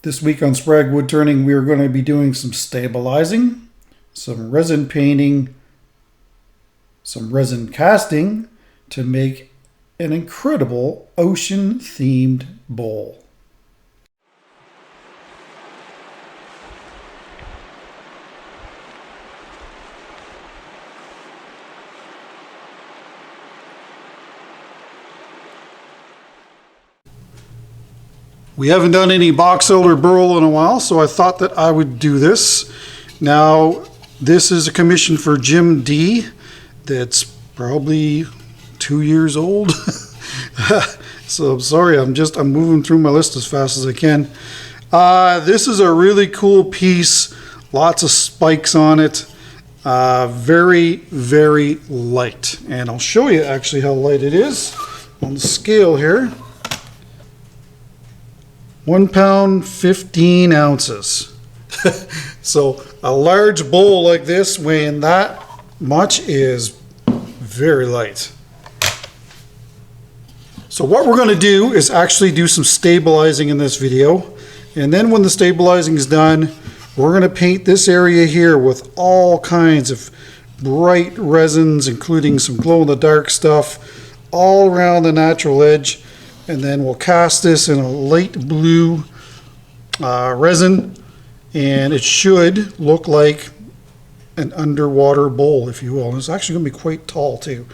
This week on Sprague Woodturning, we are going to be doing some stabilizing, some resin painting, some resin casting to make an incredible ocean-themed bowl. We haven't done any Boxelder Burl in a while, so I thought that I would do this. Now, this is a commission for Jim D. That's probably 2 years old. So I'm sorry, I'm moving through my list as fast as I can. This is a really cool piece. Lots of spikes on it. Very, very light. And I'll show you actually how light it is on the scale here. 1 pound, 15 ounces. So a large bowl like this weighing that much is very light. So what we're going to do is actually do some stabilizing in this video. And then when the stabilizing is done, we're going to paint this area here with all kinds of bright resins, including some glow-in-the-dark stuff all around the natural edge. And then we'll cast this in a light blue resin, and it should look like an underwater bowl, if you will. And it's actually going to be quite tall too.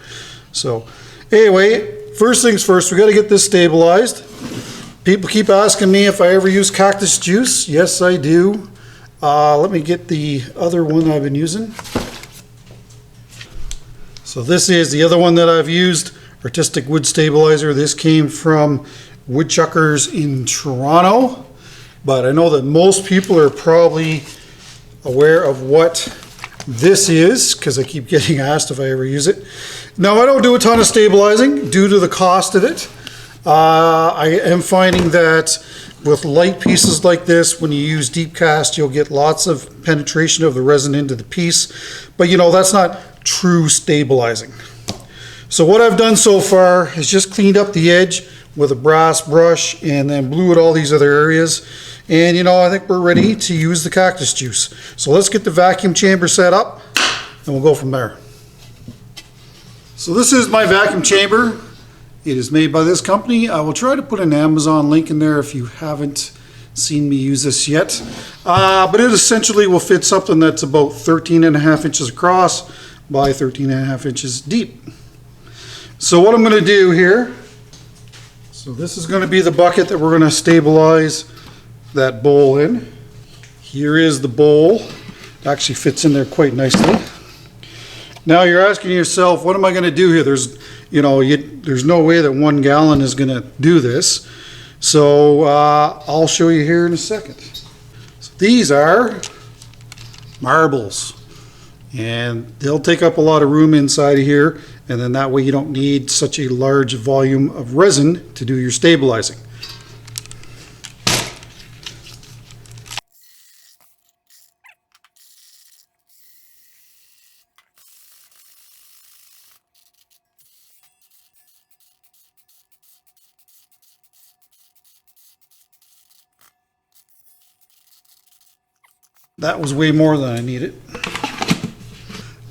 So anyway, first things first, we got to get this stabilized. People keep asking me if I ever use cactus juice. Yes, I do. Let me get the other one I've been using. So this is the other one that I've used. Artistic wood stabilizer. This came from woodchuckers in Toronto, but I know that most people are probably aware of what this is because I keep getting asked if I ever use it. Now, I don't do a ton of stabilizing due to the cost of it. I am finding that with light pieces like this, when you use deep cast, you'll get lots of penetration of the resin into the piece, but you know, that's not true stabilizing. So what I've done so far is just cleaned up the edge with a brass brush and then blew at all these other areas. And you know, I think we're ready to use the cactus juice. So let's get the vacuum chamber set up and we'll go from there. So this is my vacuum chamber. It is made by this company. I will try to put an Amazon link in there if you haven't seen me use this yet. But it essentially will fit something that's about 13.5 inches across by 13.5 inches deep. So what I'm going to do here, so this is going to be the bucket that we're going to stabilize that bowl in. Here is the bowl. It actually fits in there quite nicely. Now you're asking yourself, what am I going to do here? There's no way that 1 gallon is going to do this. So I'll show you here in a second. So these are marbles, and they'll take up a lot of room inside of here. And then that way you don't need such a large volume of resin to do your stabilizing. That was way more than I needed.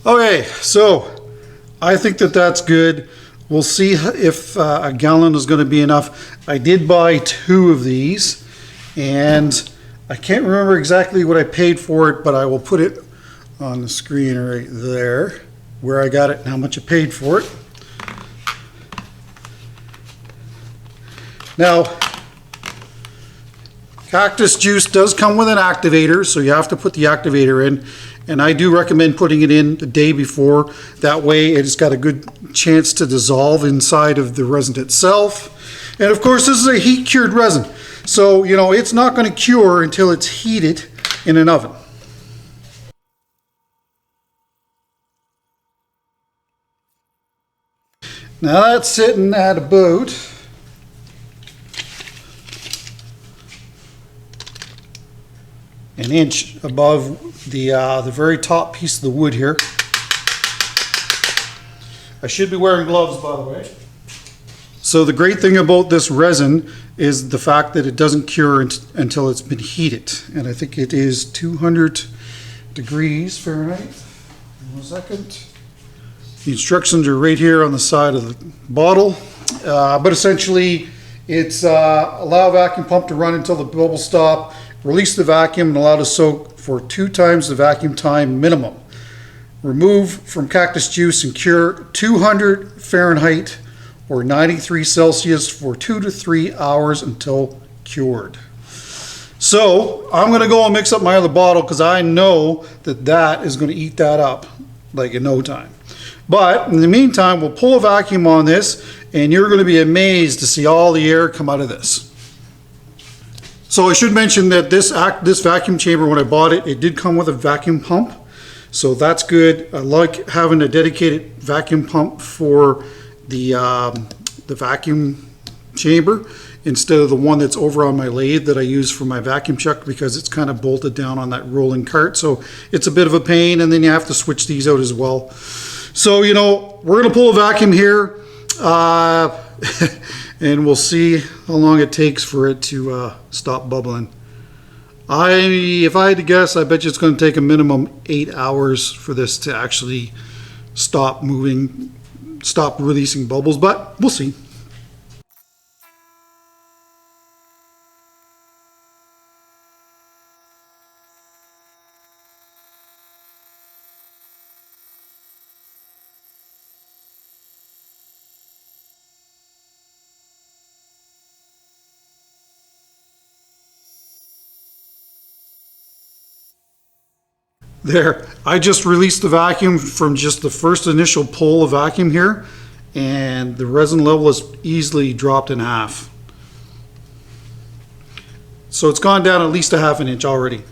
Okay, so I think that that's good. We'll see if a gallon is going to be enough. I did buy 2 of these, and I can't remember exactly what I paid for it, but I will put it on the screen right there, where I got it and how much I paid for it. Now, cactus juice does come with an activator, so you have to put the activator in. And I do recommend putting it in the day before. That way it's got a good chance to dissolve inside of the resin itself. And of course, this is a heat cured resin. So, you know, it's not going to cure until it's heated in an oven. Now that's sitting at about an inch above the very top piece of the wood here. I should be wearing gloves, by the way. So the great thing about this resin is the fact that it doesn't cure until it's been heated. And I think it is 200 degrees Fahrenheit. 1 second. The instructions are right here on the side of the bottle. But essentially, it's allow a vacuum pump to run until the bubbles stop, release the vacuum, and allow to soak for 2 times the vacuum time minimum. Remove from cactus juice and cure 200 Fahrenheit or 93 Celsius for 2 to 3 hours until cured. So I'm going to go and mix up my other bottle because I know that that is going to eat that up like in no time. But in the meantime, we'll pull a vacuum on this and you're going to be amazed to see all the air come out of this. So I should mention that this vacuum chamber, when I bought it, it did come with a vacuum pump. So that's good. I like having a dedicated vacuum pump for the vacuum chamber instead of the one that's over on my lathe that I use for my vacuum chuck, because it's kind of bolted down on that rolling cart. So it's a bit of a pain, and then you have to switch these out as well. So, you know, we're going to pull a vacuum here and we'll see how long it takes for it to stop bubbling. If I had to guess, I bet you it's going to take a minimum 8 hours for this to actually stop moving, stop releasing bubbles, but we'll see. There, I just released the vacuum from just the first initial pull of vacuum here, and the resin level is easily dropped in half. So it's gone down at least a ½ inch already.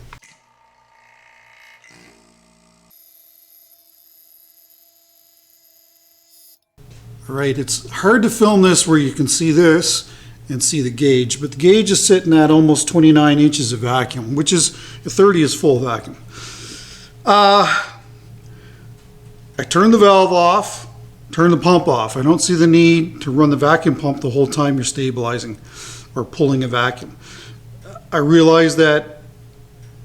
All right, it's hard to film this where you can see this and see the gauge, but the gauge is sitting at almost 29 inches of vacuum, which is 30 is full vacuum. I turn the valve off, turn the pump off. I don't see the need to run the vacuum pump the whole time you're stabilizing or pulling a vacuum. I realize that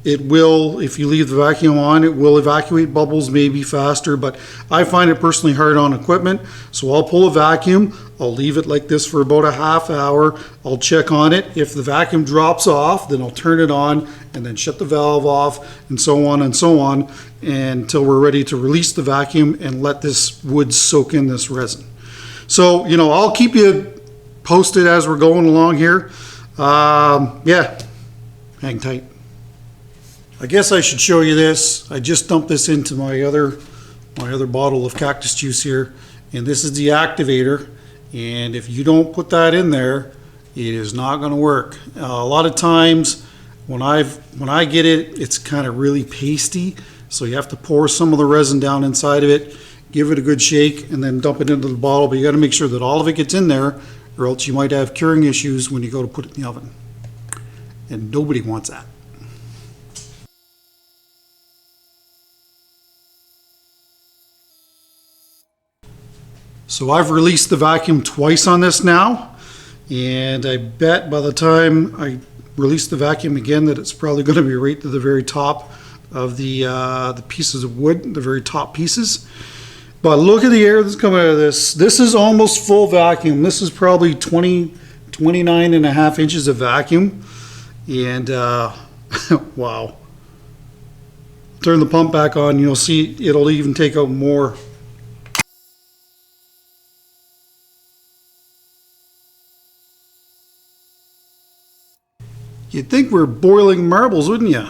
it will, if you leave the vacuum on, it will evacuate bubbles maybe faster, but I find it personally hard on equipment. So I'll pull a vacuum, I'll leave it like this for about a ½ hour. I'll check on it. If the vacuum drops off, then I'll turn it on and then shut the valve off, and so on until we're ready to release the vacuum and let this wood soak in this resin. So, you know, I'll keep you posted as we're going along here. Yeah, hang tight. I guess I should show you this. I just dumped this into my other bottle of cactus juice here, and this is the activator. And if you don't put that in there, it is not going to work. A lot of times when I get it, it's kind of really pasty, so you have to pour some of the resin down inside of it, give it a good shake, and then dump it into the bottle. But you got to make sure that all of it gets in there, or else you might have curing issues when you go to put it in the oven, and nobody wants that. So I've released the vacuum twice on this now, and I bet by the time I release the vacuum again that it's probably going to be right to the very top of the pieces of wood, the very top pieces. But look at the air that's coming out of this. This is almost full vacuum. This is probably 29.5 inches of vacuum, and wow. Turn the pump back on, you'll see it'll even take out more. You'd think we're boiling marbles, wouldn't you?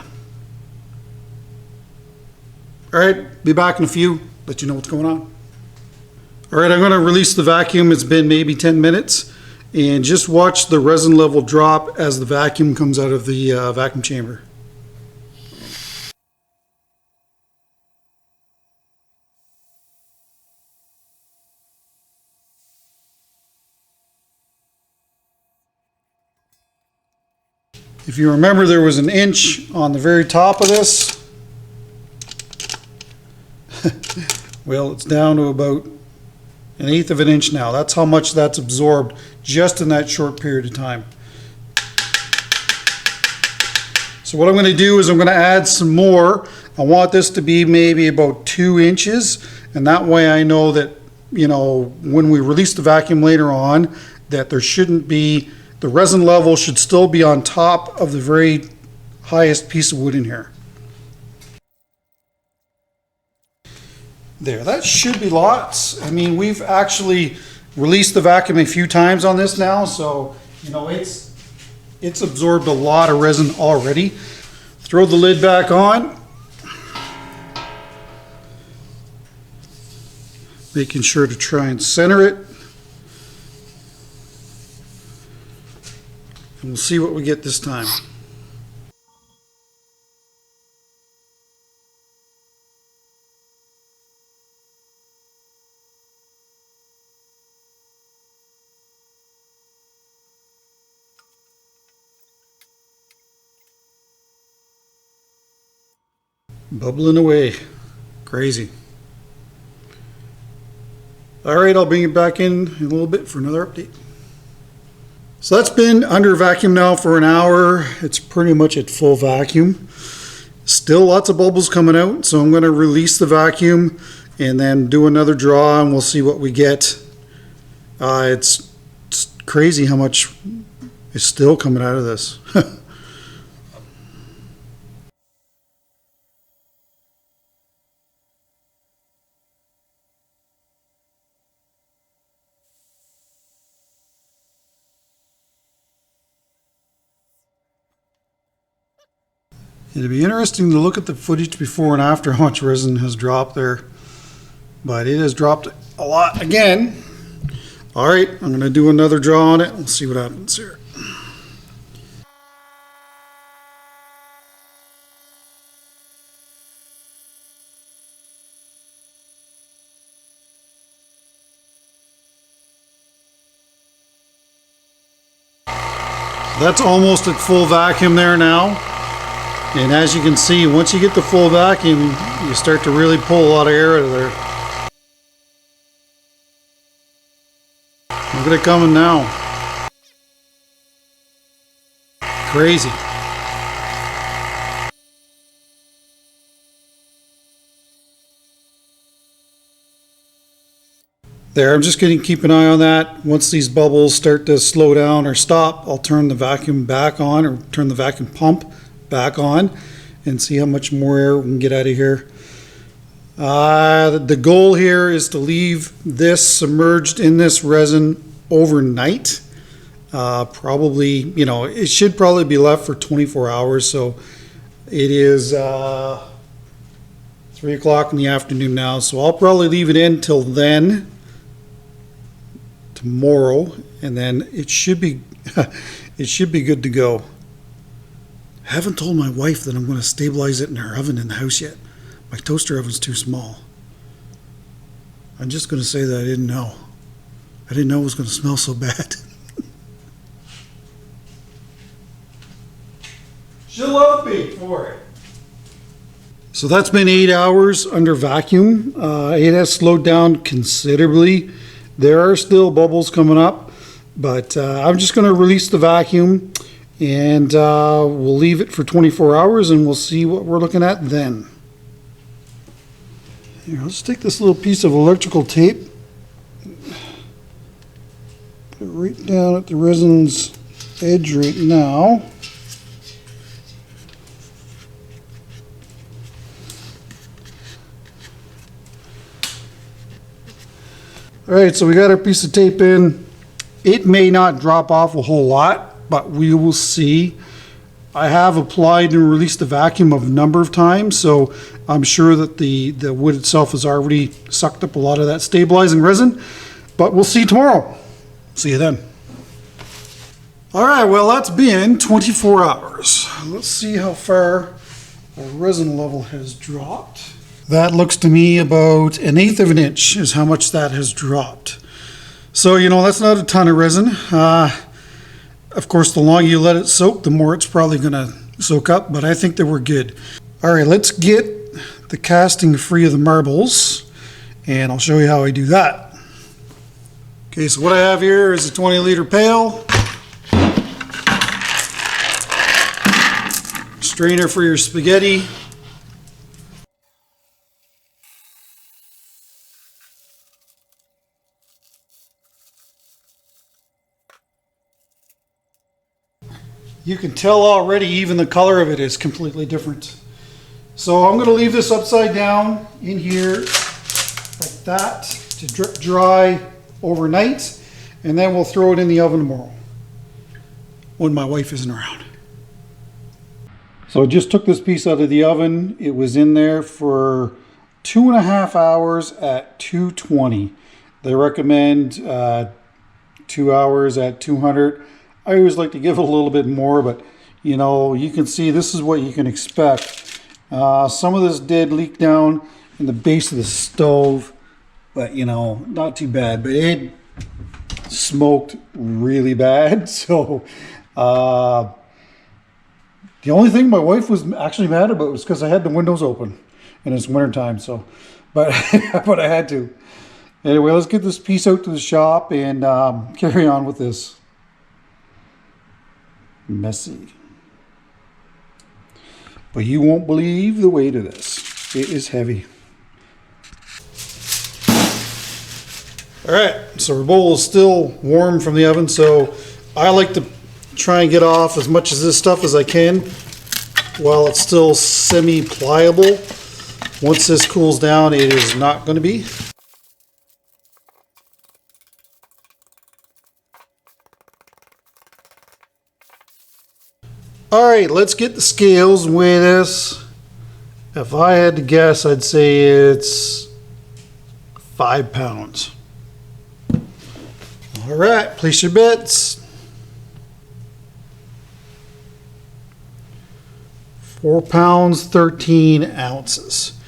All right, be back in a few, let you know what's going on. All right, I'm going to release the vacuum. It's been maybe 10 minutes, and just watch the resin level drop as the vacuum comes out of the vacuum chamber. If you remember, there was an inch on the very top of this. Well, it's down to about 1/8 of an inch now. That's how much that's absorbed just in that short period of time. So what I'm going to do is I'm going to add some more. I want this to be maybe about 2 inches, and that way I know that, you know, when we release the vacuum later on, that there shouldn't be, the resin level should still be on top of the very highest piece of wood in here. There, that should be lots. I mean, we've actually released the vacuum a few times on this now, so, you know, it's absorbed a lot of resin already. Throw the lid back on. Making sure to try and center it. And we'll see what we get this time. Bubbling away. Crazy. Alright, I'll bring it back in a little bit for another update. So that's been under vacuum now for an hour. It's pretty much at full vacuum. Still lots of bubbles coming out, so I'm going to release the vacuum and then do another draw and we'll see what we get. It's crazy how much is still coming out of this. It'd be interesting to look at the footage before and after how much resin has dropped there. But it has dropped a lot again. Alright, I'm going to do another draw on it. We'll see what happens here. That's almost at full vacuum there now. And as you can see, once you get the full vacuum, you start to really pull a lot of air out of there. Look at it coming now. Crazy. There, I'm just going to keep an eye on that. Once these bubbles start to slow down or stop, I'll turn the vacuum back on, or turn the vacuum pump back on and see how much more air we can get out of here. The goal here is to leave this submerged in this resin overnight. Probably, you know, it should probably be left for 24 hours. So it is 3 o'clock in the afternoon now. So I'll probably leave it in till then, tomorrow, and then it should be it should be good to go. I haven't told my wife that I'm going to stabilize it in her oven in the house yet. My toaster oven's too small. I'm just going to say that I didn't know. I didn't know it was going to smell so bad. She'll love me for it. So that's been 8 hours under vacuum. It has slowed down considerably. There are still bubbles coming up, but I'm just going to release the vacuum. And we'll leave it for 24 hours and we'll see what we're looking at then. Here, let's take this little piece of electrical tape, put it right down at the resin's edge right now. Alright, so we got our piece of tape in. It may not drop off a whole lot, but we will see. I have applied and released the vacuum a number of times, so I'm sure that the wood itself has already sucked up a lot of that stabilizing resin, but we'll see tomorrow. See you then. All right, well, that's been 24 hours. Let's see how far our resin level has dropped. That looks to me about 1/8 of an inch is how much that has dropped. So, you know, that's not a ton of resin. Of course, the longer you let it soak, the more it's probably going to soak up, but I think that we're good. All right, let's get the casting free of the marbles, and I'll show you how I do that. Okay, so what I have here is a 20-liter pail, strainer for your spaghetti, you can tell already even the color of it is completely different. So I'm going to leave this upside down in here like that to drip dry overnight, and then we'll throw it in the oven tomorrow when my wife isn't around. So I just took this piece out of the oven. It was in there for 2.5 hours at 220. They recommend 2 hours at 200. I always like to give it a little bit more, but you know, you can see this is what you can expect. Some of this did leak down in the base of the stove, but you know, not too bad, but it smoked really bad. So the only thing my wife was actually mad about was because I had the windows open and it's winter time. So, but but I had to. Anyway, let's get this piece out to the shop and carry on with this. Messy. But you won't believe the weight of this. It is heavy. All right, so our bowl is still warm from the oven, so I like to try and get off as much of this stuff as I can while it's still semi-pliable. Once this cools down, it is not going to be. All right, let's get the scales and weigh this. If I had to guess, I'd say it's 5 pounds. All right, place your bets. 4 pounds, 13 ounces.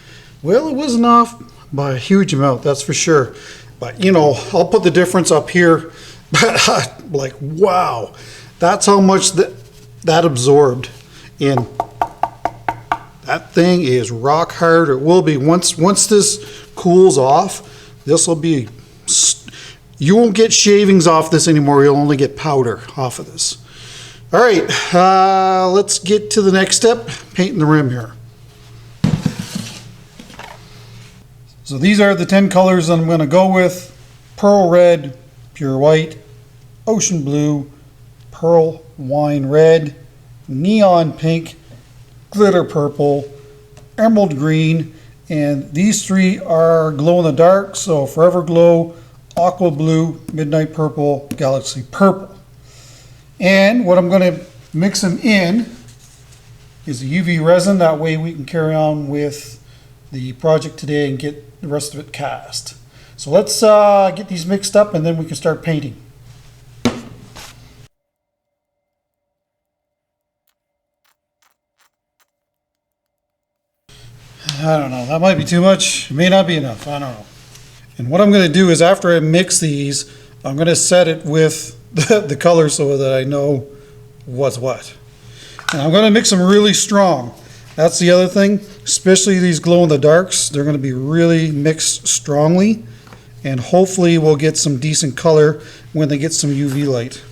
Well, it wasn't off by a huge amount, that's for sure. But you know, I'll put the difference up here. But like, wow, that's how much that absorbed. And that thing is rock hard. It will be once this cools off. This will be, you won't get shavings off this anymore. You'll only get powder off of this. All right, let's get to the next step, painting the rim here. So these are the 10 colors I'm going to go with: pearl red, pure white, ocean blue, pearl wine red, neon pink, glitter purple, emerald green, and these 3 are glow in the dark, so forever glow, aqua blue, midnight purple, galaxy purple. And what I'm going to mix them in is a UV resin. That way we can carry on with the project today and get the rest of it cast. So let's get these mixed up and then we can start painting. I don't know, that might be too much, it may not be enough, I don't know. And what I'm going to do is, after I mix these, I'm going to set it with the color so that I know what's what. And I'm going to mix them really strong. That's the other thing, especially these glow in the darks, they're going to be really mixed strongly, and hopefully we'll get some decent color when they get some UV light.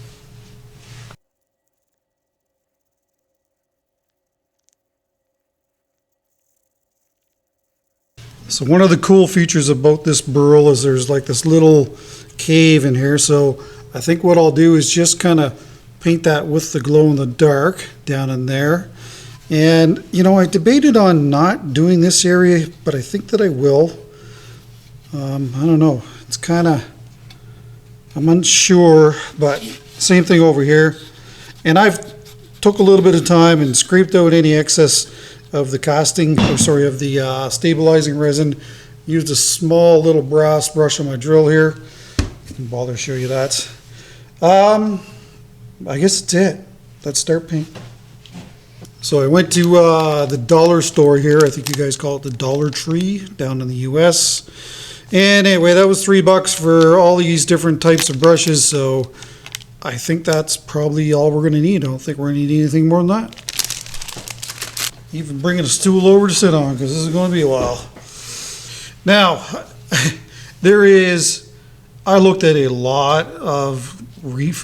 So one of the cool features about this burl is there's like this little cave in here. So I think what I'll do is just kind of paint that with the glow in the dark down in there. And you know, I debated on not doing this area, but I think that I will. I don't know, it's kind of, I'm unsure, but same thing over here. And I've took a little bit of time and scraped out any excess of the casting, or sorry, of the stabilizing resin. Used a small little brass brush on my drill here. Didn't bother to show you that. I guess that's it. Let's start painting. So I went to the dollar store here. I think you guys call it the Dollar Tree down in the US. And anyway, that was $3 for all these different types of brushes. So I think that's probably all we're going to need. I don't think we're going to need anything more than that. Even bringing a stool over to sit on, because this is going to be a while. Now, there is I looked at a lot of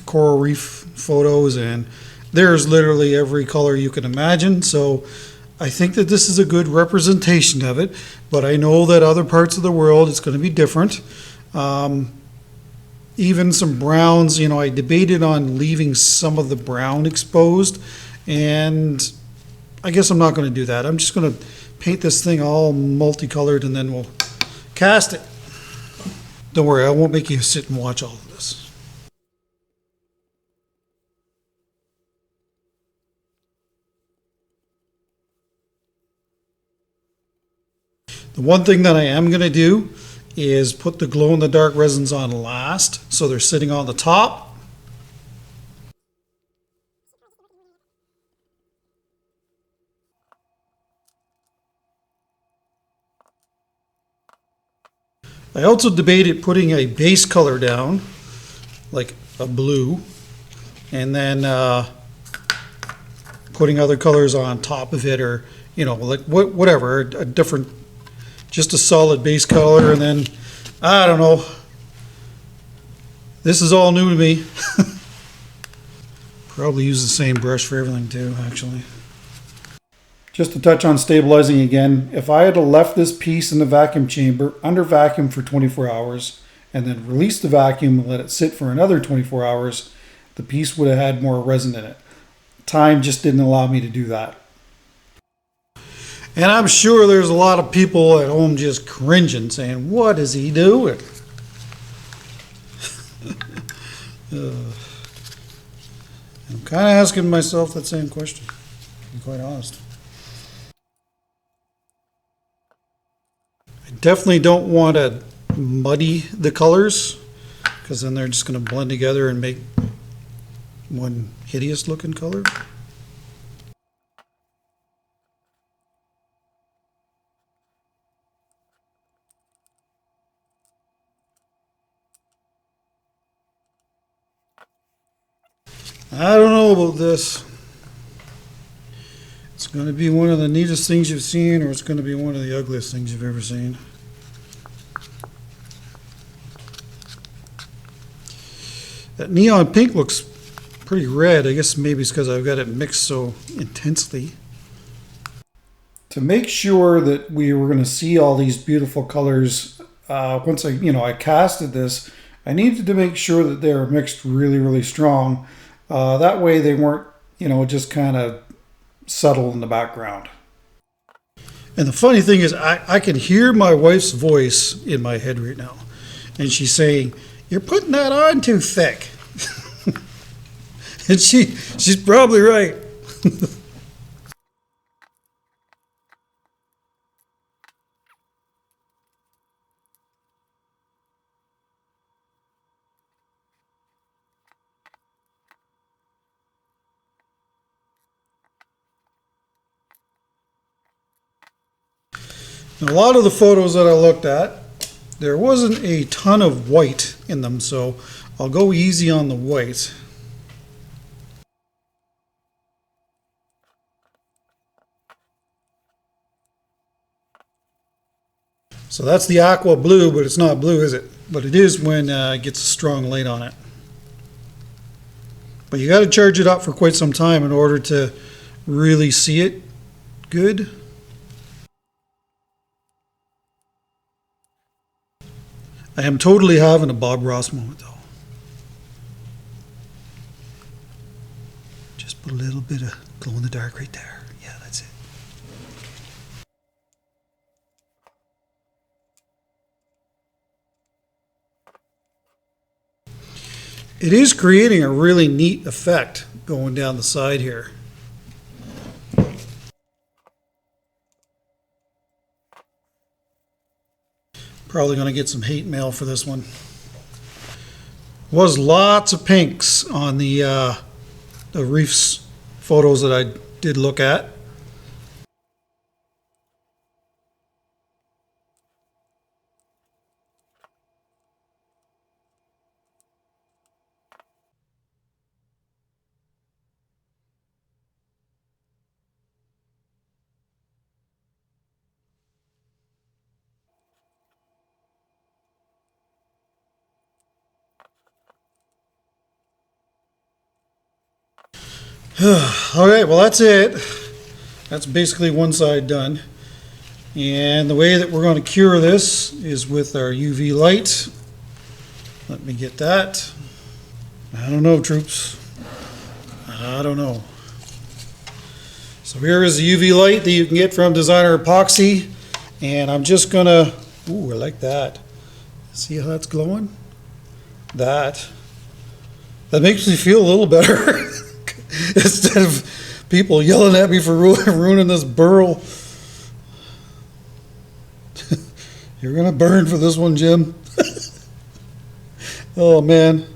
coral reef photos, and there's literally every color you can imagine. So I think that this is a good representation of it, but I know that other parts of the world it's going to be different. Even some browns, I debated on leaving some of the brown exposed, and I guess I'm not going to do that. I'm just going to paint this thing all multicolored, and then we'll cast it. Don't worry, I won't make you sit and watch all of this. The one thing that I am going to do is put the glow-in-the-dark resins on last, so they're sitting on the top. I also debated putting a base color down, like a blue, and then putting other colors on top of it, or like whatever, a different, just a solid base color, and then I don't know. This is all new to me. Probably use the same brush for everything too, actually. Just to touch on stabilizing again, if I had left this piece in the vacuum chamber under vacuum for 24 hours and then released the vacuum and let it sit for another 24 hours, the piece would have had more resin in it. Time just didn't allow me to do that. And I'm sure there's a lot of people at home just cringing, saying, what is he doing? I'm kind of asking myself that same question, to be quite honest. I definitely don't want to muddy the colors, because then they're just going to blend together and make one hideous looking color. I don't know about this. It's going to be one of the neatest things you've seen, or it's going to be one of the ugliest things you've ever seen. That neon pink looks pretty red. I guess maybe it's because I've got it mixed so intensely. To make sure that we were going to see all these beautiful colors, once I casted this, I needed to make sure that they were mixed really, really strong. That way they weren't, just kind of subtle in the background. And the funny thing is, I can hear my wife's voice in my head right now. And she's saying, you're putting that on too thick. And she's probably right. A lot of the photos that I looked at, there wasn't a ton of white in them, so I'll go easy on the white. So that's the aqua blue, but it's not blue, is it? But it is when it gets a strong light on it. But you got to charge it up for quite some time in order to really see it good. I am totally having a Bob Ross moment though. Just put a little bit of glow in the dark right there. Yeah, that's it. It is creating a really neat effect going down the side here. Probably going to get some hate mail for this one. Was lots of pinks on the reefs photos that I did look at. Okay, well that's it. That's basically one side done. And the way that we're going to cure this is with our UV light. Let me get that. I don't know, troops. I don't know. So here is the UV light that you can get from Designer Epoxy. And I'm just gonna, ooh, I like that. See how that's glowing? That makes me feel a little better. Instead of people yelling at me for ruining this burl. You're gonna burn for this one, Jim. Oh man.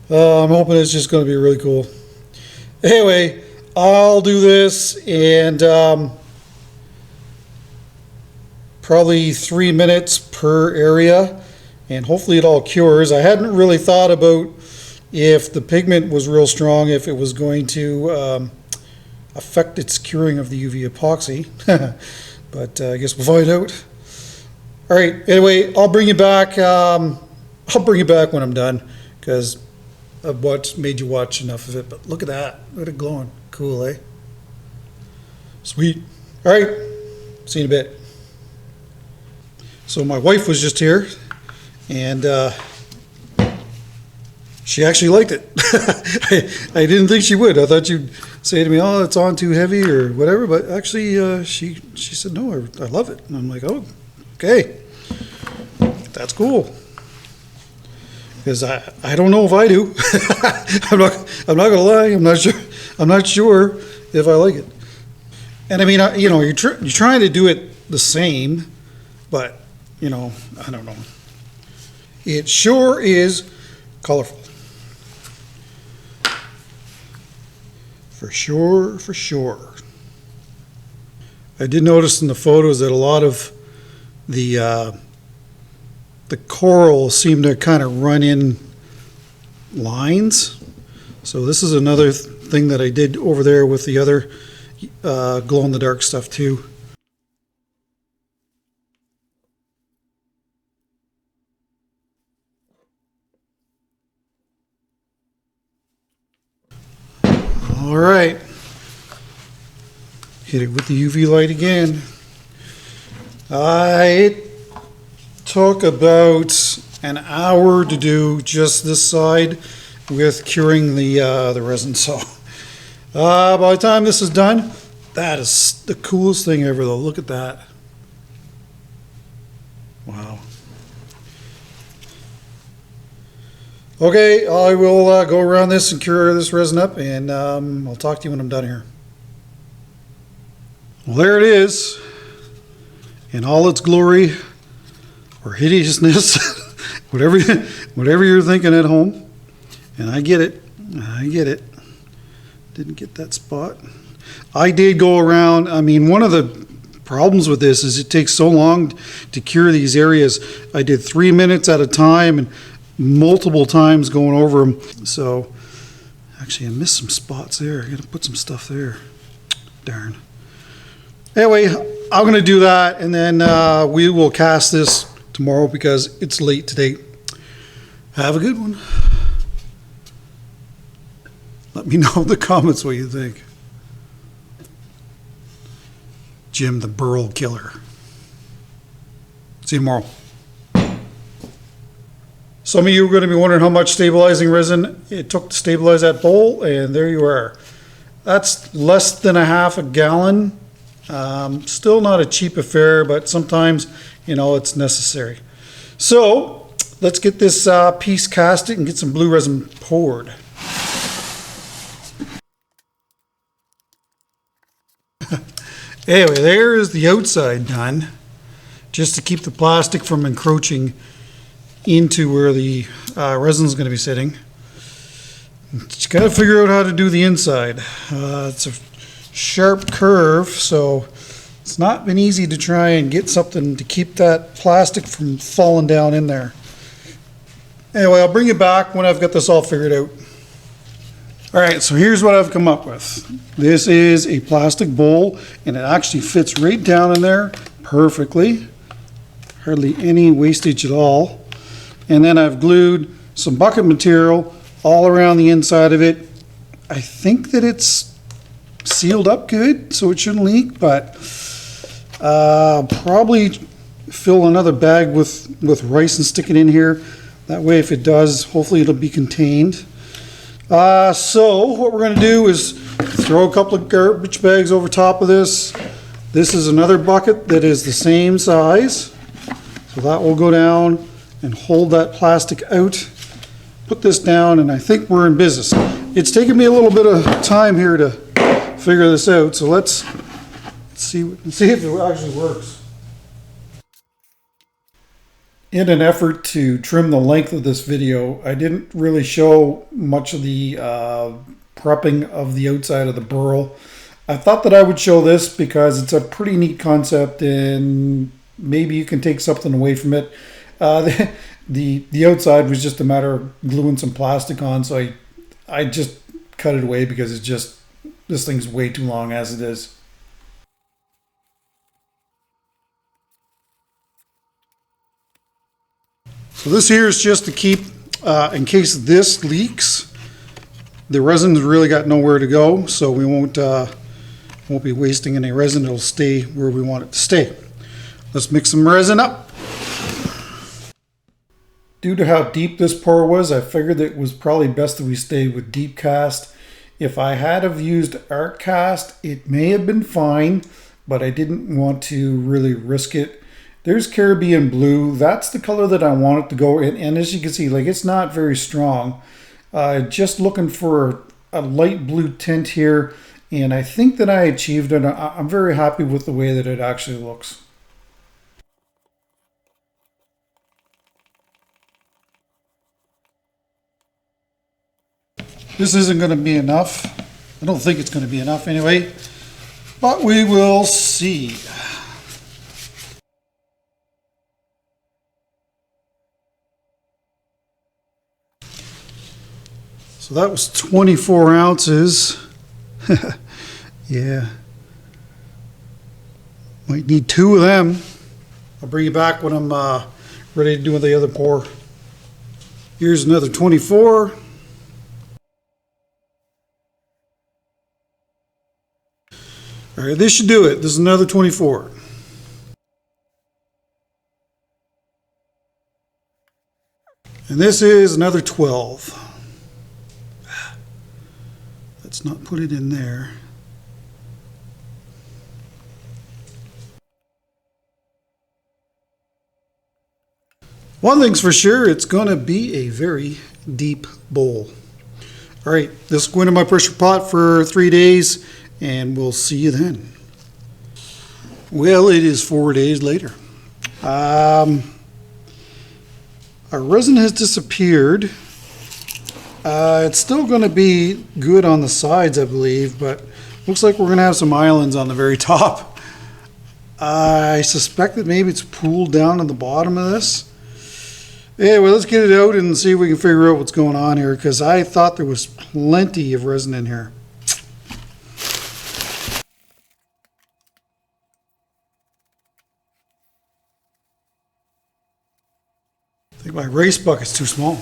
I'm hoping it's just gonna be really cool. Anyway, I'll do this and probably 3 minutes per area, and hopefully it all cures. I hadn't really thought about if the pigment was real strong, if it was going to affect its curing of the UV epoxy. But I guess we'll find out. All right, anyway, I'll bring you back. I'll bring you back when I'm done, because I've made you watch enough of it. But look at that. Look at it glowing. Cool, eh? Sweet. All right, see you in a bit. So my wife was just here, and she actually liked it. I didn't think she would. I thought you'd say to me, oh, it's on too heavy or whatever, but actually she said, no, I love it. And I'm like, oh, okay, that's cool. Because I don't know if I do. I'm not gonna lie, I'm not sure if I like it. And I mean, you know, you're trying to do it the same, but you know, I don't know. It sure is colorful. For sure, for sure. I did notice in the photos that a lot of the coral seemed to kind of run in lines. So this is another thing that I did over there with the other glow-in-the-dark stuff too. All right, hit it with the UV light again. It took about an hour to do just this side with curing the resin. So by the time this is done, that is the coolest thing ever though. Look at that. Wow. Okay, I will go around this and cure this resin up, and I'll talk to you when I'm done here. Well, there it is, in all its glory or hideousness, whatever you're thinking at home. And I get it. Didn't get that spot. I did go around. I mean, one of the problems with this is it takes so long to cure these areas. I did 3 minutes at a time and multiple times going over them. So actually I missed some spots there. I gotta put some stuff there. Darn. Anyway, I'm gonna do that, and then we will cast this tomorrow because it's late today. Have a good one. Let me know in the comments what you think. Jim the Burl Killer. See you tomorrow. Some of you are going to be wondering how much stabilizing resin it took to stabilize that bowl, and there you are. That's less than a half a gallon. Still not a cheap affair, but sometimes, you know, it's necessary. So let's get this piece casted and get some blue resin poured. Anyway, there is the outside done, just to keep the plastic from encroaching into where the resin is going to be sitting. Just got to figure out how to do the inside. It's a sharp curve, so it's not been easy to try and get something to keep that plastic from falling down in there. Anyway, I'll bring you back when I've got this all figured out. All right, so here's what I've come up with. This is a plastic bowl, and it actually fits right down in there perfectly. Hardly any wastage at all. And then I've glued some bucket material all around the inside of it, I think that it's sealed up good, so it shouldn't leak, but probably fill another bag with rice and stick it in here. That way, if it does, hopefully it'll be contained. So what we're going to do is throw a couple of garbage bags over top of this. This is another bucket that is the same size. So that will go down and hold that plastic out. Put this down, and I think we're in business. It's taken me a little bit of time here to figure this out, so let's see if it actually works. In an effort to trim the length of this video, I didn't really show much of the prepping of the outside of the burl. I thought that I would show this because it's a pretty neat concept and maybe you can take something away from it. The outside was just a matter of gluing some plastic on, so I just cut it away because it's just, this thing's way too long as it is. So this here is just to keep, in case this leaks, the resin's really got nowhere to go, so we won't be wasting any resin. It'll stay where we want it to stay. Let's mix some resin up. Due to how deep this pour was, I figured that it was probably best that we stayed with deep cast. If I had have used art cast, it may have been fine, but I didn't want to really risk it. There's Caribbean blue. That's the color that I want it to go in. And as you can see, like, it's not very strong. Just looking for a light blue tint here. And I think that I achieved it. I'm very happy with the way that it actually looks. This isn't going to be enough. I don't think it's going to be enough anyway. But we will see. So that was 24 ounces. Yeah. Might need 2 of them. I'll bring you back when I'm ready to do the other pour. Here's another 24. All right, this should do it. This is another 24. And this is another 12. Let's not put it in there. One thing's for sure, it's going to be a very deep bowl. All right, this will go into my pressure pot for 3 days, and we'll see you then. Well, it is 4 days later. Our resin has disappeared. It's still going to be good on the sides, I believe, but looks like we're going to have some islands on the very top. I suspect that maybe it's pooled down at the bottom of this. Anyway, let's get it out and see if we can figure out what's going on here, because I thought there was plenty of resin in here. I think my race bucket's too small.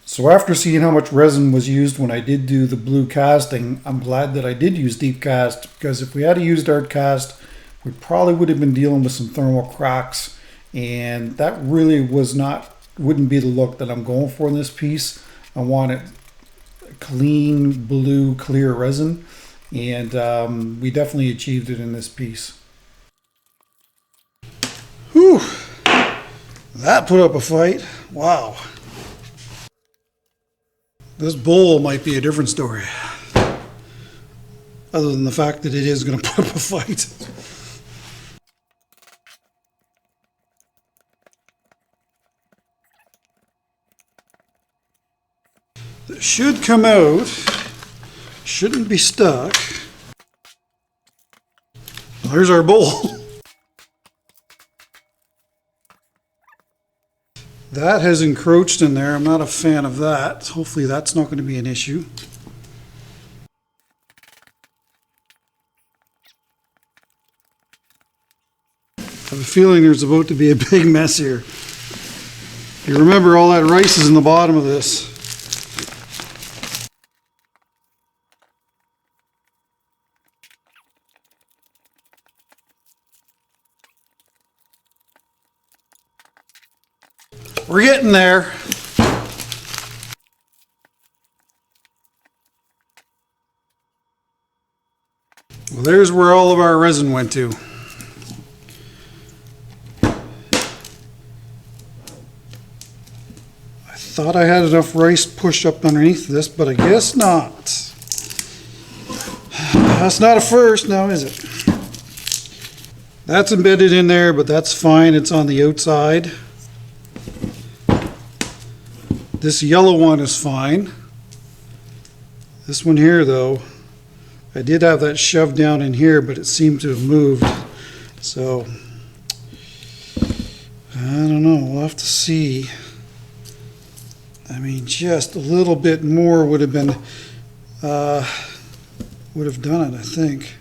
So after seeing how much resin was used when I did do the blue casting, I'm glad that I did use deep cast, because if we had used art cast, we probably would have been dealing with some thermal cracks, and that really wouldn't be the look that I'm going for in this piece. I wanted clean, blue, clear resin, and we definitely achieved it in this piece. Whew, that put up a fight. Wow. This bowl might be a different story, other than the fact that it is going to put up a fight. It should come out, shouldn't be stuck. Well, there's our bowl. That has encroached in there. I'm not a fan of that. Hopefully that's not going to be an issue. have a feeling there's about to be a big mess here. You remember all that rice is in the bottom of this. We're getting there. Well, there's where all of our resin went to. I thought I had enough rice pushed up underneath this, but I guess not. That's not a first now, is it? That's embedded in there, but that's fine. It's on the outside. This yellow one is fine. This one here, though, I did have that shoved down in here, but it seemed to have moved. So, I don't know. We'll have to see. I mean, just a little bit more would have been, would have done it, I think.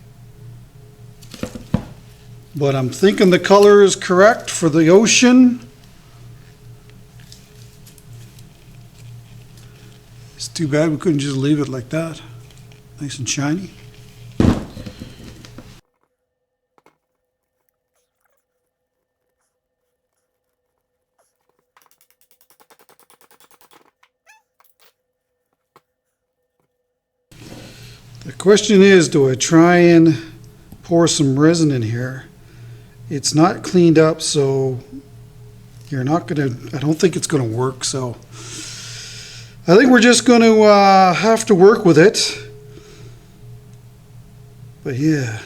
But I'm thinking the color is correct for the ocean. It's too bad we couldn't just leave it like that. Nice and shiny. The question is, do I try and pour some resin in here? It's not cleaned up, so you're not gonna, I don't think it's gonna work, so I think we're just gonna have to work with it. But yeah,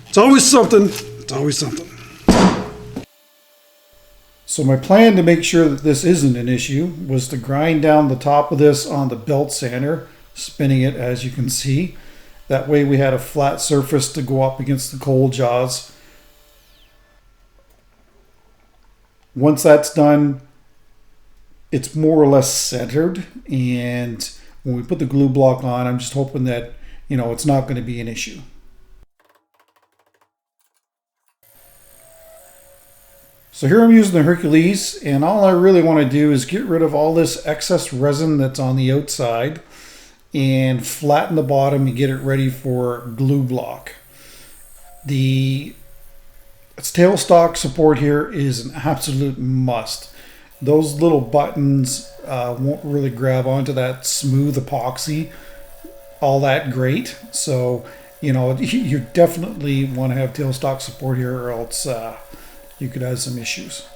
it's always something, it's always something. So my plan to make sure that this isn't an issue was to grind down the top of this on the belt sander, spinning it as you can see. That way we had a flat surface to go up against the cold jaws. Once that's done, it's more or less centered, and when we put the glue block on, I'm just hoping that, you know, it's not going to be an issue. So here I'm using the Hercules, and all I really want to do is get rid of all this excess resin that's on the outside and flatten the bottom and get it ready for glue block. The tailstock support here is an absolute must. Those little buttons won't really grab onto that smooth epoxy all that great. So, you know, you definitely want to have tailstock support here, or else you could have some issues.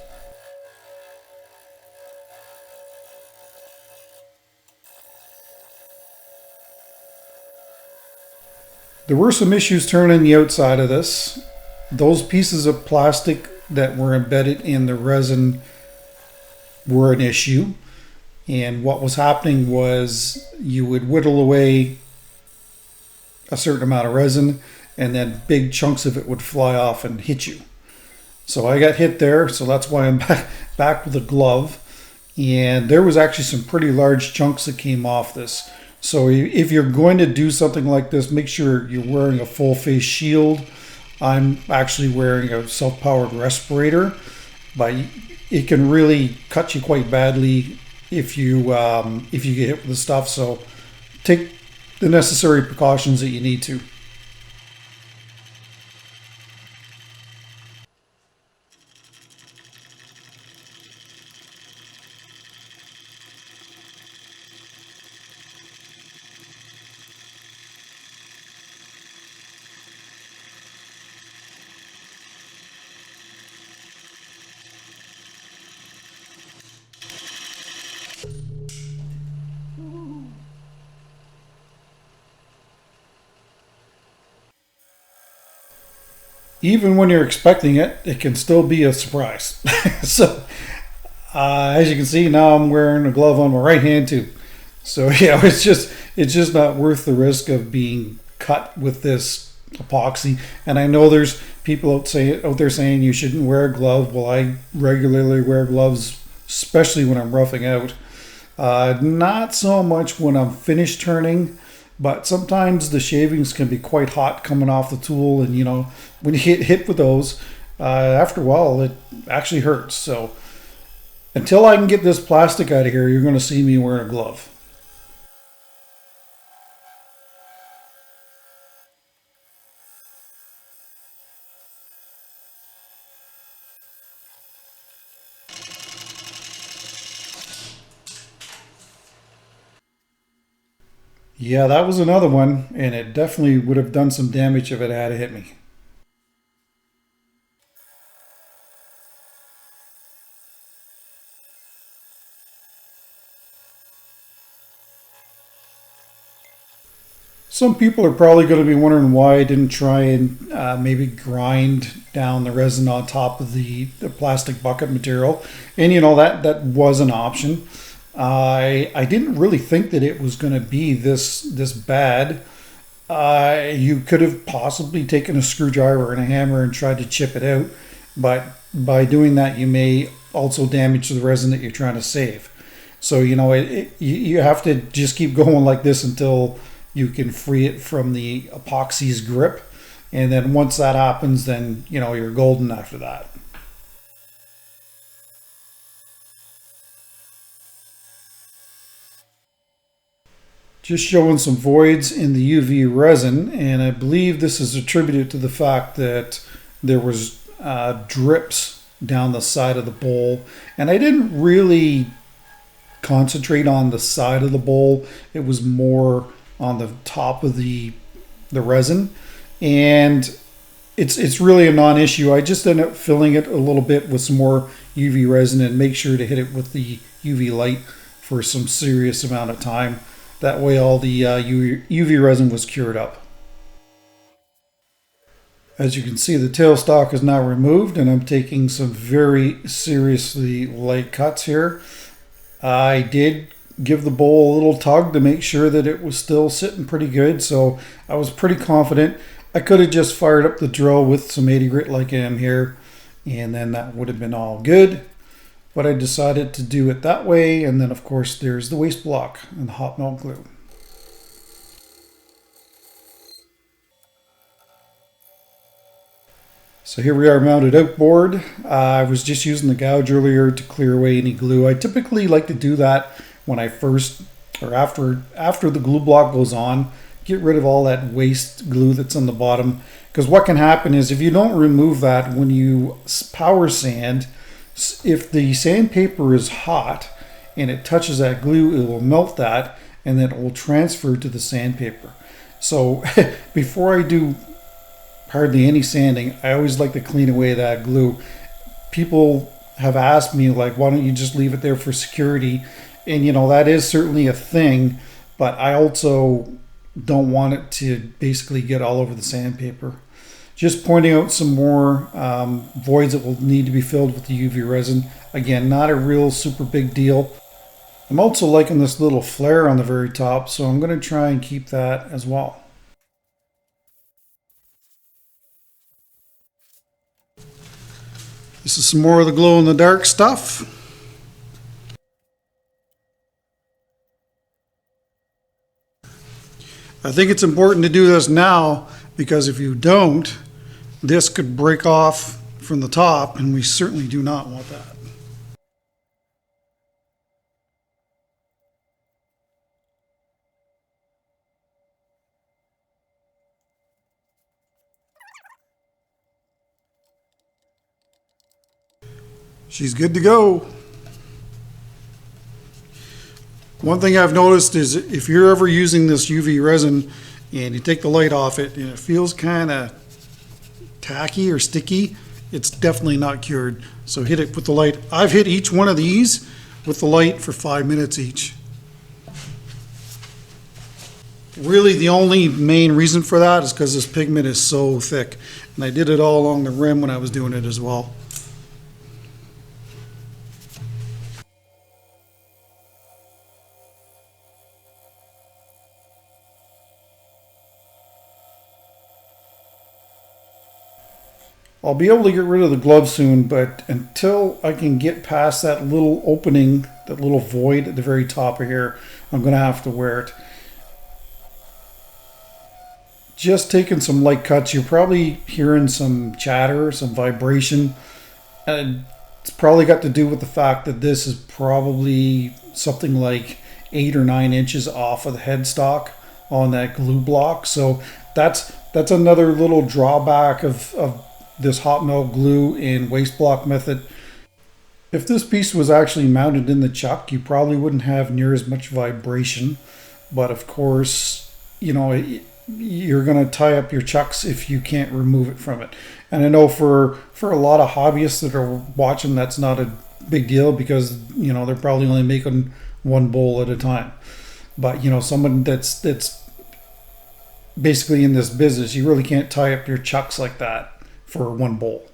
There were some issues turning the outside of this. Those pieces of plastic that were embedded in the resin were an issue. And what was happening was you would whittle away a certain amount of resin, and then big chunks of it would fly off and hit you. So I got hit there, so that's why I'm back with a glove. And there was actually some pretty large chunks that came off this. So if you're going to do something like this, make sure you're wearing a full face shield. I'm actually wearing a self-powered respirator, but it can really cut you quite badly if you get hit with the stuff. So take the necessary precautions that you need to. Even when you're expecting it, it can still be a surprise. So, as you can see, now I'm wearing a glove on my right hand too. So yeah, it's just not worth the risk of being cut with this epoxy. And I know there's people out there saying you shouldn't wear a glove. Well, I regularly wear gloves, especially when I'm roughing out. Not so much when I'm finished turning. But sometimes the shavings can be quite hot coming off the tool, and you know, when you get hit with those, after a while it actually hurts. So until I can get this plastic out of here, you're going to see me wearing a glove. Yeah, that was another one, and it definitely would have done some damage if it had hit me. Some people are probably going to be wondering why I didn't try and maybe grind down the resin on top of the plastic bucket material. And you know, that was an option. I didn't really think that it was going to be this bad. You could have possibly taken a screwdriver and a hammer and tried to chip it out, but by doing that you may also damage the resin that you're trying to save. So you know, you have to just keep going like this until you can free it from the epoxy's grip, and then once that happens, then you know you're golden after that. Just showing some voids in the UV resin, and I believe this is attributed to the fact that there was drips down the side of the bowl, and I didn't really concentrate on the side of the bowl. It was more on the top of the resin, and it's really a non-issue. I just end up filling it a little bit with some more UV resin and make sure to hit it with the UV light for some serious amount of time. That way all the UV resin was cured up. As you can see, the tailstock is now removed, and I'm taking some very seriously light cuts here. I did give the bowl a little tug to make sure that it was still sitting pretty good, so I was pretty confident. I could have just fired up the drill with some 80 grit like I am here, and then that would have been all good. But I decided to do it that way, and then of course there's the waste block and the hot melt glue. So here we are mounted outboard. I was just using the gouge earlier to clear away any glue. I typically like to do that when I first, or after the glue block goes on, get rid of all that waste glue that's on the bottom. Because what can happen is if you don't remove that when you power sand, if the sandpaper is hot and it touches that glue, it will melt that, and then it will transfer to the sandpaper. So before I do hardly any sanding, I always like to clean away that glue. People have asked me, like, why don't you just leave it there for security? And you know, that is certainly a thing, but I also don't want it to basically get all over the sandpaper. Just pointing out some more voids that will need to be filled with the UV resin. Again, not a real super big deal. I'm also liking this little flare on the very top, so I'm going to try and keep that as well. This is some more of the glow-in-the-dark stuff. I think it's important to do this now, because if you don't, this could break off from the top, and we certainly do not want that. She's good to go. One thing I've noticed is if you're ever using this UV resin and you take the light off it and it feels kind of tacky or sticky, it's definitely not cured. So hit it with the light. I've hit each one of these with the light for 5 minutes each. Really the only main reason for that is because this pigment is so thick. And I did it all along the rim when I was doing it as well. I'll be able to get rid of the glove soon, but until I can get past that little opening, that little void at the very top of here, I'm going to have to wear it. just taking some light cuts. You're probably hearing some chatter, some vibration, and it's probably got to do with the fact that this is probably something like 8 or 9 inches off of the headstock on that glue block. So that's another little drawback of this hot melt glue and waste block method. If this piece was actually mounted in the chuck, you probably wouldn't have near as much vibration. But of course, you know, you're going to tie up your chucks if you can't remove it from it. And I know for a lot of hobbyists that are watching, that's not a big deal because, you know, they're probably only making one bowl at a time. But, you know, someone that's basically in this business, you really can't tie up your chucks like that for one bowl.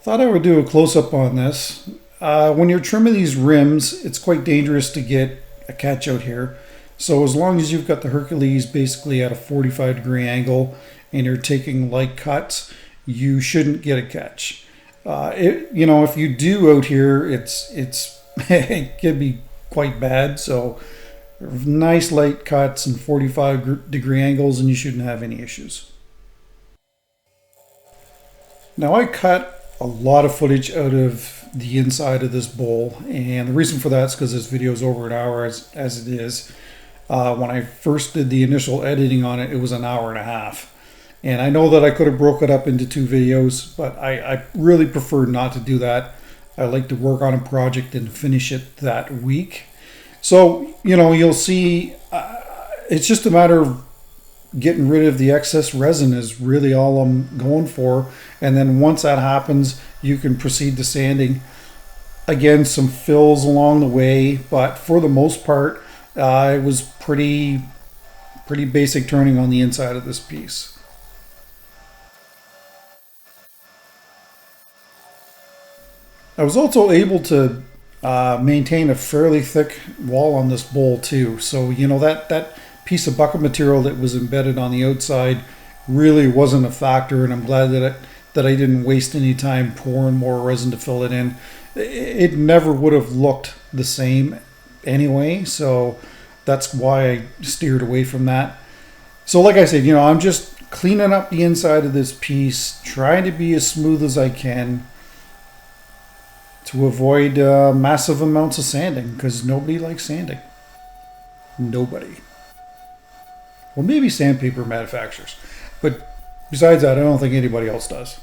Thought I would do a close-up on this. When you're trimming these rims, it's quite dangerous to get a catch out here. So as long as you've got the Hercules basically at a 45-degree angle and you're taking light cuts, you shouldn't get a catch. You know, if you do out here, it's it can be quite bad. So nice light cuts and 45-degree angles, and you shouldn't have any issues. Now I cut a lot of footage out of the inside of this bowl, and the reason for that is because this video is over an hour as it is. When I first did the initial editing on it, it was an hour and a half. And I know that I could have broke it up into 2 videos, but I really prefer not to do that. I like to work on a project and finish it that week. So, you know, you'll see, it's just a matter of getting rid of the excess resin is really all I'm going for. And then once that happens, you can proceed to sanding. Again, some fills along the way, but for the most part, it was pretty basic turning on the inside of this piece. I was also able to maintain a fairly thick wall on this bowl too. So, you know, that piece of bucket material that was embedded on the outside really wasn't a factor, and I'm glad that I didn't waste any time pouring more resin to fill it in. It never would have looked the same anyway, so that's why I steered away from that. So like I said, you know, I'm just cleaning up the inside of this piece, trying to be as smooth as I can to avoid massive amounts of sanding, because nobody likes sanding. Nobody. Well, maybe sandpaper manufacturers, but besides that, I don't think anybody else does.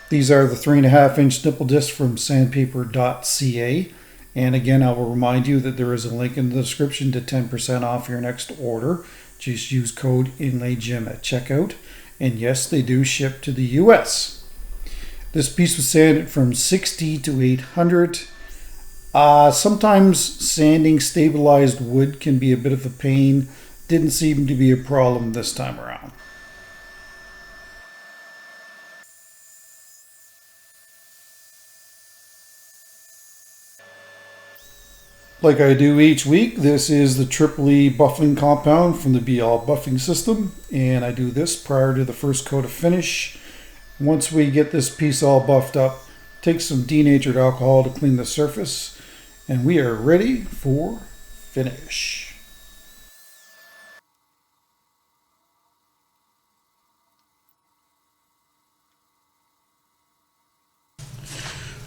These are the 3.5-inch nipple discs from sandpaper.ca. And again, I will remind you that there is a link in the description to 10% off your next order. Just use code INLAYGYM at checkout. And yes, they do ship to the US. This piece was sanded from 60 to 800. Sometimes sanding stabilized wood can be a bit of a pain. Didn't seem to be a problem this time around. Like I do each week, this is the Triple E buffing compound from the BL buffing system, and I do this prior to the first coat of finish. Once we get this piece all buffed up, take some denatured alcohol to clean the surface, and we are ready for finish.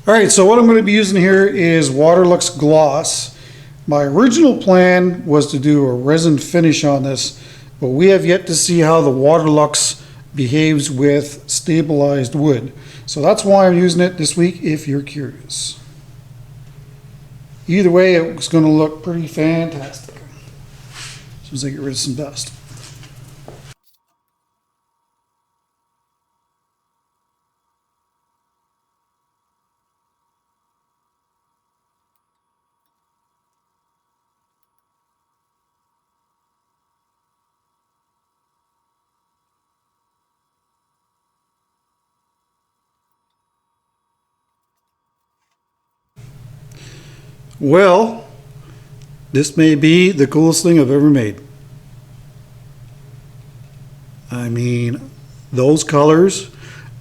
All right, so what I'm going to be using here is Waterlux Gloss. My original plan was to do a resin finish on this, but we have yet to see how the Waterlux behaves with stabilized wood. So that's why I'm using it this week, if you're curious. Either way, it's going to look pretty fantastic. As soon as I get rid of some dust. Well, this may be the coolest thing I've ever made. I mean, those colors,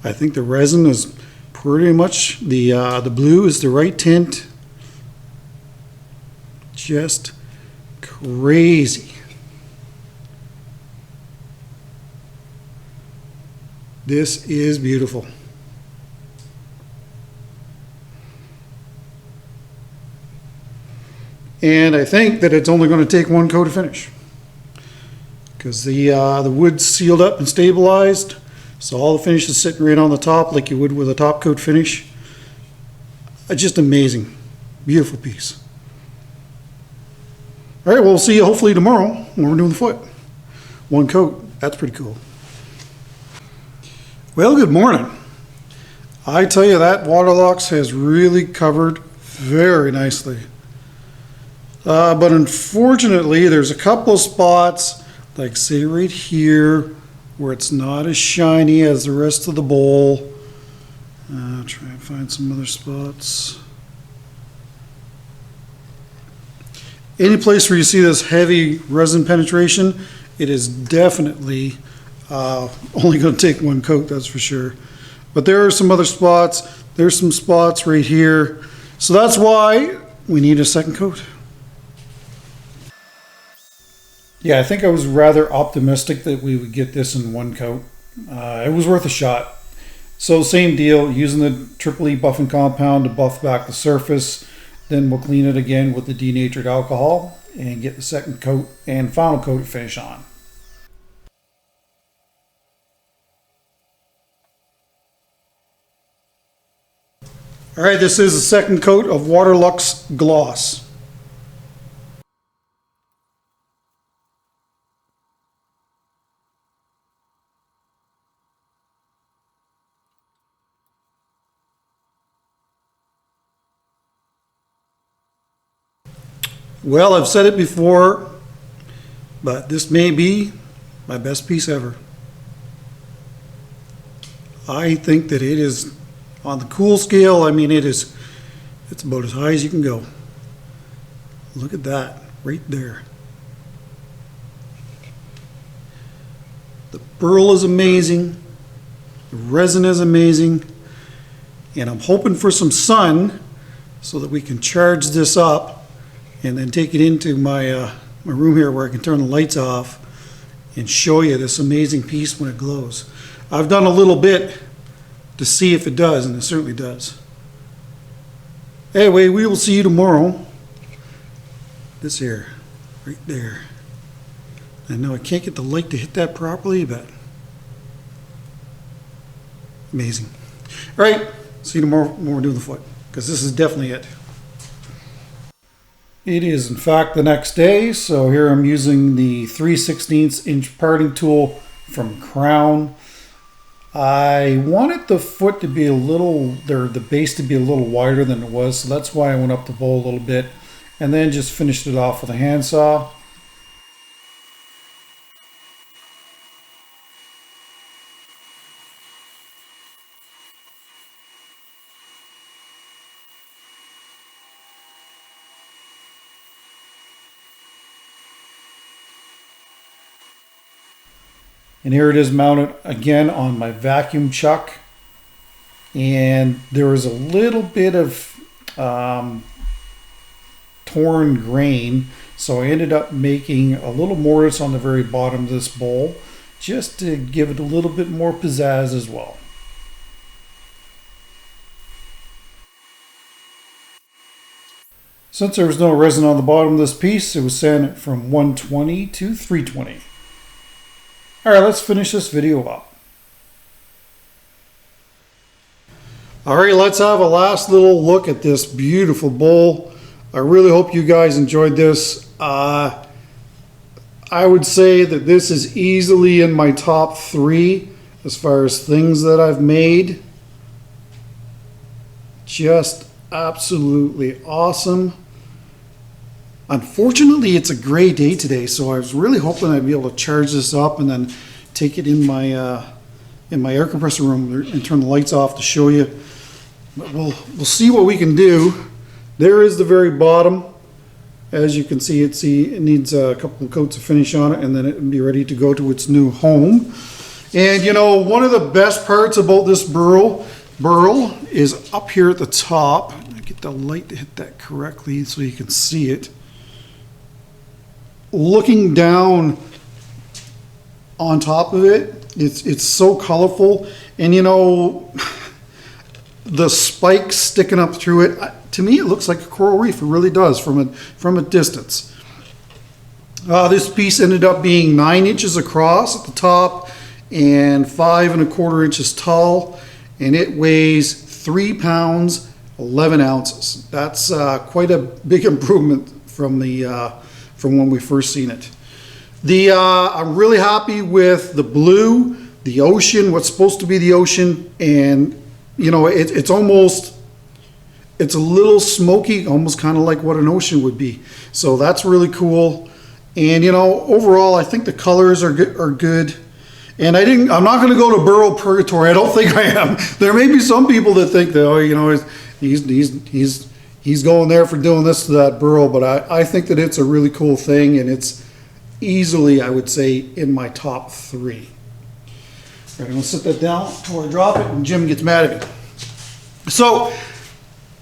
I think the resin is pretty much, the blue is the right tint. Just crazy. This is beautiful. And I think that it's only going to take one coat to finish, because the wood's sealed up and stabilized, so all the finish is sitting right on the top like you would with a top coat finish. Just amazing. Beautiful piece. All right, well, we'll see you hopefully tomorrow when we're doing the foot. One coat. That's pretty cool. Well, good morning. I tell you, that Waterlux has really covered very nicely. But unfortunately, there's a couple of spots, like say right here, where it's not as shiny as the rest of the bowl. I'll try and find some other spots. Any place where you see this heavy resin penetration, it is definitely only going to take one coat, that's for sure. But there are some other spots. There's some spots right here. So that's why we need a second coat. Yeah, I think I was rather optimistic that we would get this in one coat. It was worth a shot. So same deal, using the Triple E buffing compound to buff back the surface. Then we'll clean it again with the denatured alcohol and get the second coat and final coat to finish on. All right, this is the second coat of Waterlux Gloss. Well, I've said it before, but this may be my best piece ever. I think that it is on the cool scale. I mean, it's about as high as you can go. Look at that right there. The burl is amazing. The resin is amazing. And I'm hoping for some sun so that we can charge this up and then take it into my room here where I can turn the lights off and show you this amazing piece when it glows. I've done a little bit to see if it does, and it certainly does. Anyway, we will see you tomorrow. This here, right there. I know I can't get the light to hit that properly, but amazing. All right, see you tomorrow when we're doing the foot, because this is definitely it. It is in fact the next day, so here I'm using the 3/16 inch parting tool from Crown. I wanted the foot to be a little, the base to be a little wider than it was, so that's why I went up the bowl a little bit and then just finished it off with a handsaw. And here it is mounted again on my vacuum chuck. And there was a little bit of torn grain. So I ended up making a little mortise on the very bottom of this bowl, just to give it a little bit more pizzazz as well. Since there was no resin on the bottom of this piece, it was sanded from 120 to 320. All right, let's finish this video up. All right, let's have a last little look at this beautiful bowl. I really hope you guys enjoyed this. I would say that this is easily in my top 3 as far as things that I've made. Just absolutely awesome. Unfortunately, it's a gray day today, so I was really hoping I'd be able to charge this up and then take it in my air compressor room and turn the lights off to show you. But we'll see what we can do. There is the very bottom. As you can see, it needs a couple of coats of finish on it, and then it will be ready to go to its new home. And you know, one of the best parts about this burl is up here at the top. Get the light to hit that correctly so you can see it. Looking down on top of it, it's so colorful, and you know, the spikes sticking up through it, to me it looks like a coral reef. It really does from a distance. This piece ended up being 9 inches across at the top and 5 1/4 inches tall, and it weighs 3 pounds 11 ounces. That's quite a big improvement from when we first seen it. I'm really happy with the blue, the ocean, what's supposed to be the ocean, and you know, it's a little smoky, almost kind of like what an ocean would be. So that's really cool. And you know, overall, I think the colors are good. And I'm not going to go to Burl Purgatory. I don't think I am. There may be some people that think that, oh, you know, he's going there for doing this to that Burl, but I think that it's a really cool thing, and it's easily, I would say, in my top 3. All right, I'm going to set that down before I drop it and Jim gets mad at me. So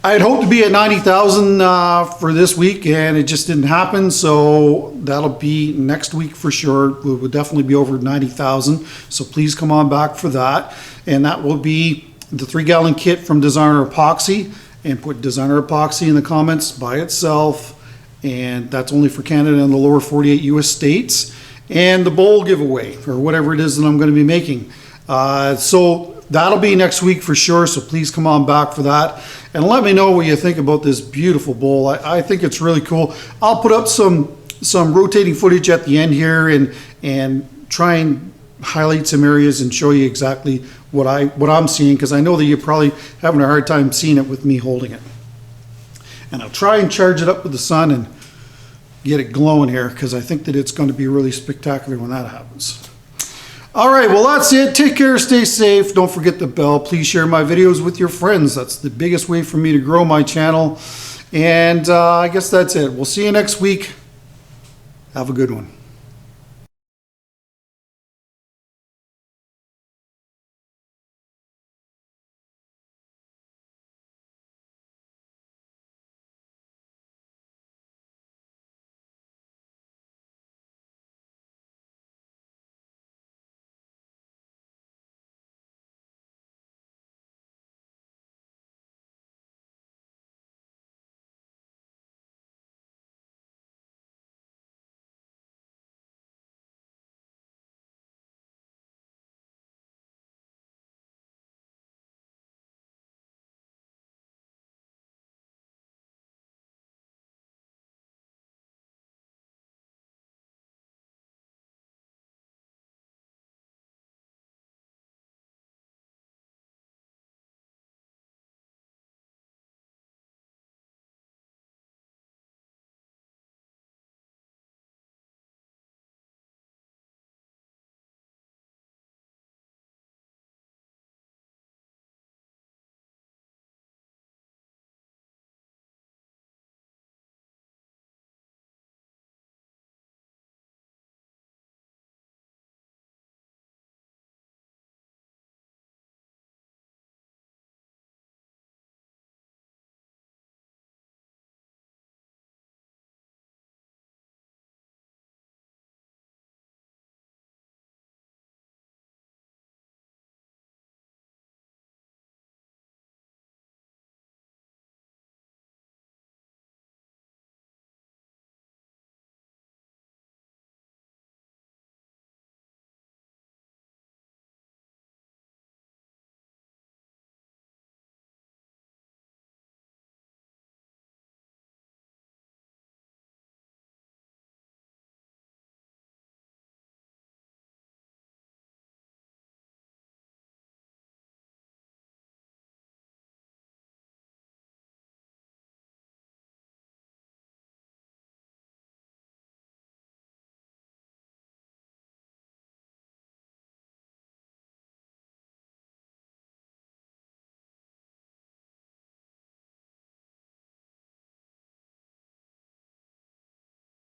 I had hoped to be at 90,000 for this week, and it just didn't happen. So that'll be next week for sure. We will definitely be over 90,000. So please come on back for that. And that will be the 3-gallon kit from Designer Epoxy. And put Designer Epoxy in the comments by itself. And that's only for Canada and the lower 48 US states. And the bowl giveaway, or whatever it is that I'm going to be making. So that'll be next week for sure, so please come on back for that. And let me know what you think about this beautiful bowl. I think it's really cool. I'll put up some rotating footage at the end here and try and highlight some areas and show you exactly what I'm seeing, because I know that you're probably having a hard time seeing it with me holding it. And I'll try and charge it up with the sun and get it glowing here, because I think that it's going to be really spectacular when that happens. All right, well, that's it. Take care, stay safe. Don't forget the bell. Please share my videos with your friends. That's the biggest way for me to grow my channel. And I guess that's it. We'll see you next week. Have a good one.